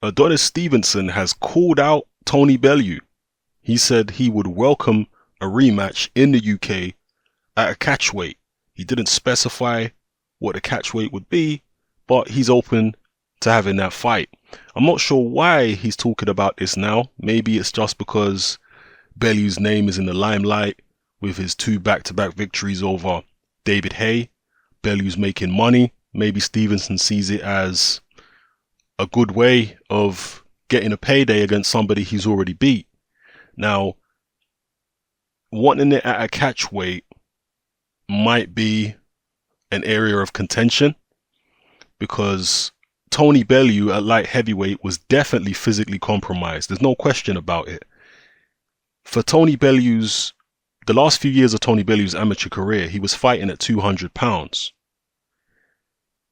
Adonis Stevenson has called out Tony Bellew. He said he would welcome a rematch in the UK at a catchweight. He didn't specify what the catchweight would be, but he's open to having that fight. I'm not sure why he's talking about this now. Maybe it's just because Bellew's name is in the limelight with his 2 back-to-back victories over David Haye. Bellew's making money. Maybe Stevenson sees it as a good way of getting a payday against somebody he's already beat. Now, wanting it at a catchweight might be an area of contention because Tony Bellew at light heavyweight was definitely physically compromised. There's no question about it. For Tony Bellew's, the last few years of Tony Bellew's amateur career, he was fighting at 200 pounds.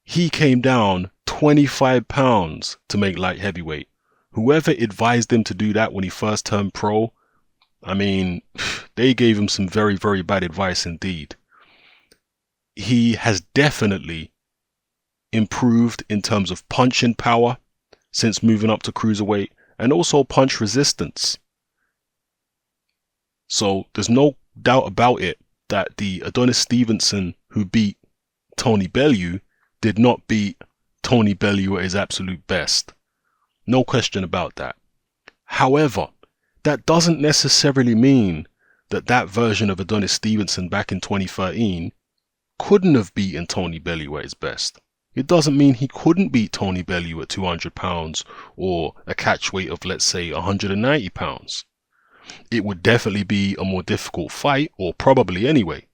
He came down 25 pounds to make light heavyweight. Whoever advised him to do that when he first turned pro, I mean, they gave him some very, very bad advice indeed. He has definitely improved in terms of punching power since moving up to cruiserweight and also punch resistance. So there's no doubt about it that the Adonis Stevenson who beat Tony Bellew did not beat Tony Bellew at his absolute best. No question about that. However, that doesn't necessarily mean that that version of Adonis Stevenson back in 2013 couldn't have beaten Tony Bellew at his best. It doesn't mean he couldn't beat Tony Bellew at 200 pounds or a catch weight of, let's say, 190 pounds. It would definitely be a more difficult fight, or probably anyway.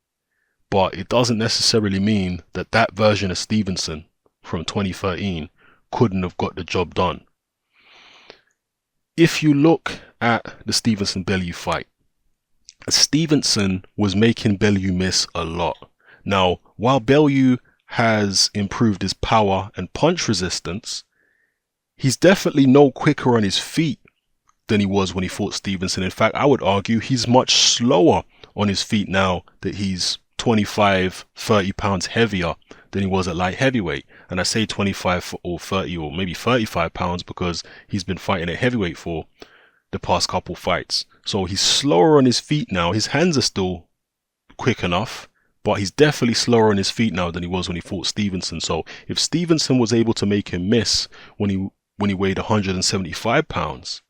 But it doesn't necessarily mean that that version of Stevenson from 2013 couldn't have got the job done. If you look at the Stevenson-Bellew fight, Stevenson was making Bellew miss a lot. Now, while Bellew has improved his power and punch resistance, he's definitely no quicker on his feet than he was when he fought Stevenson. In fact, I would argue he's much slower on his feet now that he's 25, 30 pounds heavier than he was at light heavyweight. And I say 25 or 30 or maybe 35 pounds because he's been fighting at heavyweight for the past couple fights. So he's slower on his feet now. His hands are still quick enough, but he's definitely slower on his feet now than he was when he fought Stevenson. So if Stevenson was able to make him miss when he weighed 175 pounds,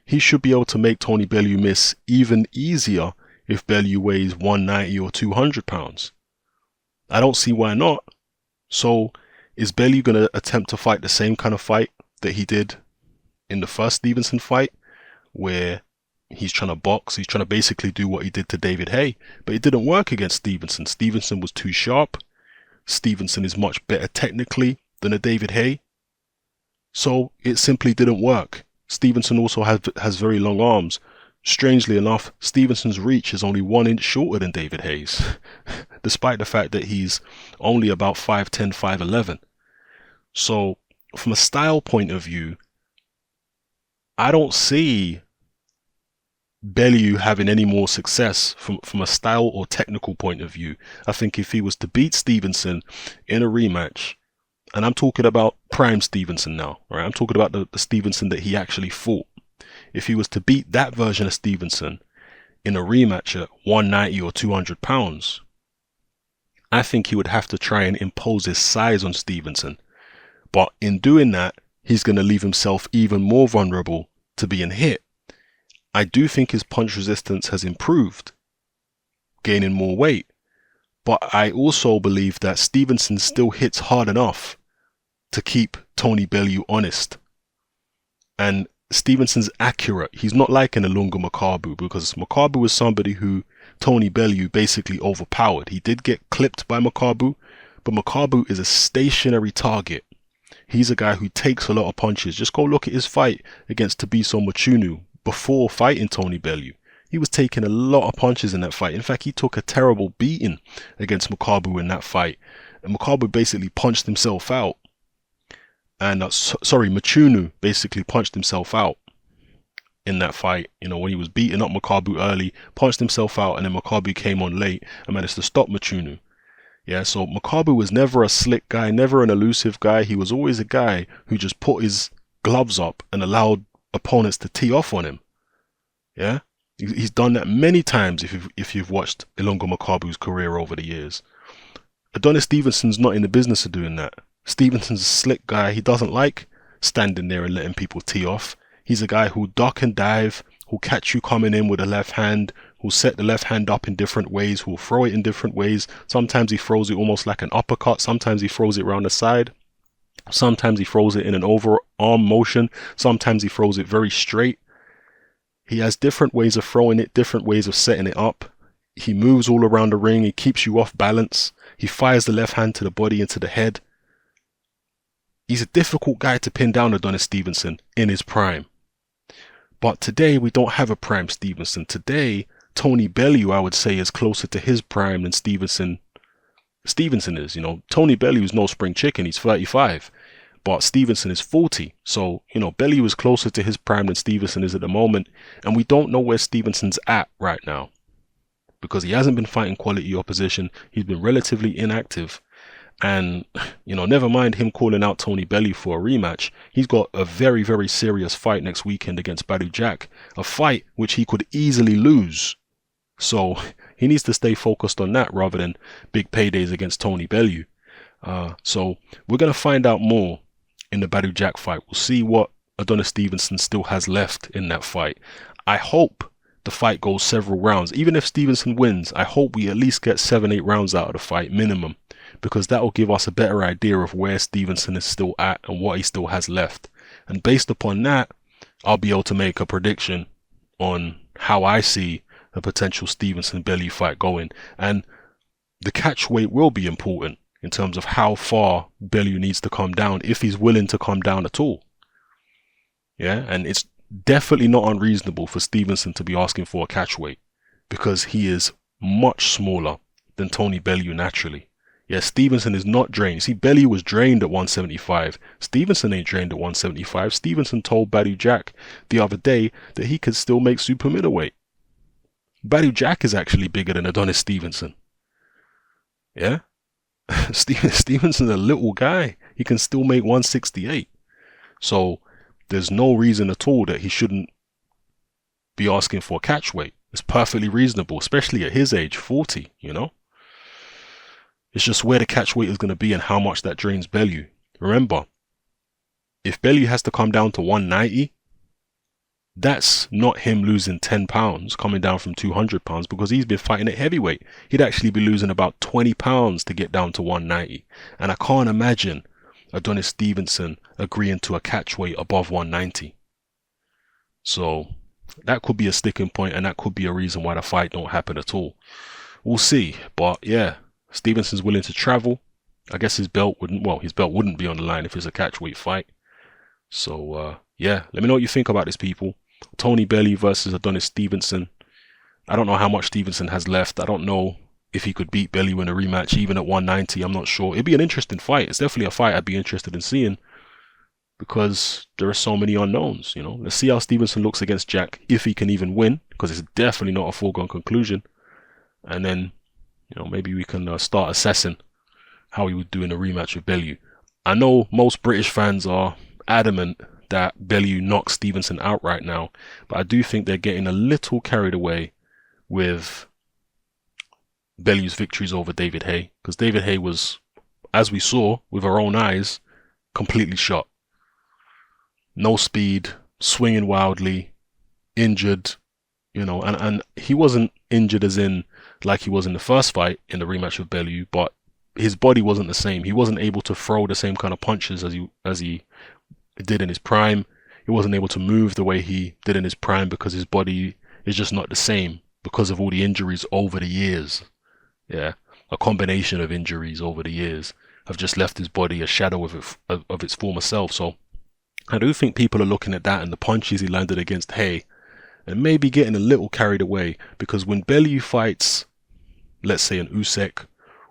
he should be able to make Tony Bellew miss even easier if Bellew weighs 190 or 200 pounds. I don't see why not. So is Bellew going to attempt to fight the same kind of fight that he did in the first Stevenson fight, where he's trying to box, he's trying to basically do what he did to David Haye, but it didn't work against Stevenson. Stevenson was too sharp. Stevenson is much better technically than a David Haye. So it simply didn't work. Stevenson also has very long arms. Strangely enough, Stevenson's reach is only 1 inch shorter than David Haye's, despite the fact that he's only about 5'10", 5'11". So from a style point of view, I don't see Bellew having any more success from a style or technical point of view. I think if he was to beat Stevenson in a rematch, and I'm talking about prime Stevenson now, right? I'm talking about the Stevenson that he actually fought. If he was to beat that version of Stevenson in a rematch at 190 or 200 pounds, I think he would have to try and impose his size on Stevenson. But in doing that, he's going to leave himself even more vulnerable to being hit. I do think his punch resistance has improved, gaining more weight. But I also believe that Stevenson still hits hard enough to keep Tony Bellew honest. And Stevenson's accurate. He's not like an Ilunga Makabu, because Makabu is somebody who Tony Bellew basically overpowered. He did get clipped by Makabu, but Makabu is a stationary target. He's a guy who takes a lot of punches. Just go look at his fight against Tabiso Machunu before fighting Tony Bellew. He was taking a lot of punches in that fight. In fact, he took a terrible beating against Makabu in that fight. And Makabu basically punched himself out. And Machunu basically punched himself out in that fight. You know, when he was beating up Makabu early, punched himself out, and then Makabu came on late and managed to stop Machunu. Yeah, so Makabu was never a slick guy, never an elusive guy. He was always a guy who just put his gloves up and allowed opponents to tee off on him. Yeah, he's done that many times if you've watched Ilunga Makabu's career over the years. Adonis Stevenson's not in the business of doing that. Stevenson's a slick guy. He doesn't like standing there and letting people tee off. He's a guy who'll duck and dive, who'll catch you coming in with a left hand, who'll set the left hand up in different ways, who'll throw it in different ways. Sometimes he throws it almost like an uppercut. Sometimes he throws it around the side. Sometimes he throws it in an overarm motion. Sometimes he throws it very straight. He has different ways of throwing it, different ways of setting it up. He moves all around the ring. He keeps you off balance. He fires the left hand to the body and to the head. He's a difficult guy to pin down, Adonis Stevenson, in his prime. But today, we don't have a prime Stevenson. Today, Tony Bellew, I would say, is closer to his prime than Stevenson is. You know, Tony Bellew is no spring chicken. He's 35. But Stevenson is 40. So, you know, Bellew is closer to his prime than Stevenson is at the moment. And we don't know where Stevenson's at right now, because he hasn't been fighting quality opposition. He's been relatively inactive. And, you know, never mind him calling out Tony Bellew for a rematch. He's got a very, very serious fight next weekend against Bellew Jack. A fight which he could easily lose. So he needs to stay focused on that rather than big paydays against Tony Bellew. So we're going to find out more in the Bellew Jack fight. We'll see what Adonis Stevenson still has left in that fight. I hope the fight goes several rounds. Even if Stevenson wins, I hope we at least get 7-8 rounds out of the fight minimum, because that will give us a better idea of where Stevenson is still at and what he still has left. And based upon that, I'll be able to make a prediction on how I see a potential Stevenson-Bellew fight going. And the catch weight will be important in terms of how far Bellew needs to come down, if he's willing to come down at all. Yeah, and it's definitely not unreasonable for Stevenson to be asking for a catch weight, because he is much smaller than Tony Bellew naturally. Yeah, Stevenson is not drained. You see, Bellew was drained at 175. Stevenson ain't drained at 175. Stevenson told Bellew Jack the other day that he could still make super middleweight. Bellew Jack is actually bigger than Adonis Stevenson. Yeah? Stevenson's a little guy. He can still make 168. So there's no reason at all that he shouldn't be asking for a catch weight. It's perfectly reasonable, especially at his age, 40, you know? It's just where the catch weight is going to be and how much that drains Bellew. Remember, if Bellew has to come down to 190, that's not him losing 10 pounds, coming down from 200 pounds, because he's been fighting at heavyweight. He'd actually be losing about 20 pounds to get down to 190. And I can't imagine Adonis Stevenson agreeing to a catch weight above 190. So that could be a sticking point, and that could be a reason why the fight don't happen at all. We'll see. But yeah, Stevenson's willing to travel. I guess his belt wouldn't be on the line if it's a catchweight fight. So yeah, let me know what you think about this, people. Tony Bellew versus Adonis Stevenson. I don't know how much Stevenson has left. I don't know if he could beat Bellew in a rematch, even at 190. I'm not sure. It'd be an interesting fight. It's definitely a fight I'd be interested in seeing, because there are so many unknowns. You know, let's see how Stevenson looks against Jack, if he can even win, because it's definitely not a foregone conclusion. And then, you know, maybe we can start assessing how he would do in a rematch with Bellew. I know most British fans are adamant that Bellew knocks Stevenson out right now, but I do think they're getting a little carried away with Bellew's victories over David Haye, because David Haye was, as we saw with our own eyes, completely shot. No speed, swinging wildly, injured, you know, and he wasn't injured as in like he was in the first fight in the rematch with Bellew, but his body wasn't the same. He wasn't able to throw the same kind of punches as he did in his prime. He wasn't able to move the way he did in his prime, because his body is just not the same because of all the injuries over the years. Yeah, a combination of injuries over the years have just left his body a shadow of its former self. So I do think people are looking at that and the punches he landed against Haye and maybe getting a little carried away, because when Bellew fights, let's say an Usyk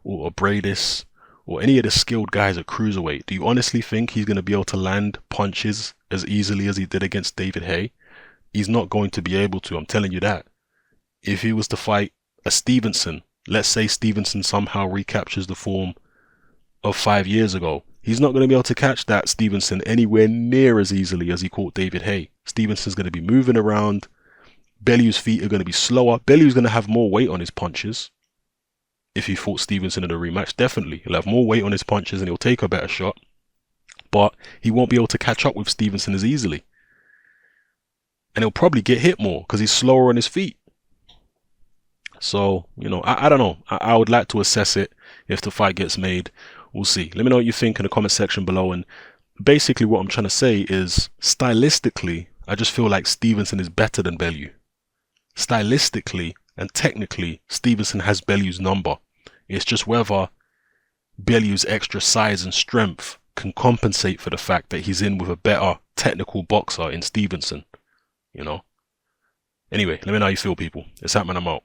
or a Bradis or any of the skilled guys at cruiserweight, do you honestly think he's going to be able to land punches as easily as he did against David Haye? He's not going to be able to, I'm telling you that. If he was to fight a Stevenson, let's say Stevenson somehow recaptures the form of 5 years ago, He's not going to be able to catch that Stevenson anywhere near as easily as he caught David Haye. Stevenson's going to be moving around. Bellew's feet are going to be slower. Bellew's going to have more weight on his punches. If he fought Stevenson in a rematch, definitely. He'll have more weight on his punches and he'll take a better shot. But he won't be able to catch up with Stevenson as easily. And he'll probably get hit more because he's slower on his feet. So, you know, I don't know. I would like to assess it if the fight gets made. We'll see. Let me know what you think in the comment section below. And basically what I'm trying to say is, stylistically, I just feel like Stevenson is better than Bellew. Stylistically and technically, Stevenson has Bellew's number. It's just whether Bellew's extra size and strength can compensate for the fact that he's in with a better technical boxer in Stevenson. You know? Anyway, let me know how you feel, people. It's happening. I'm out.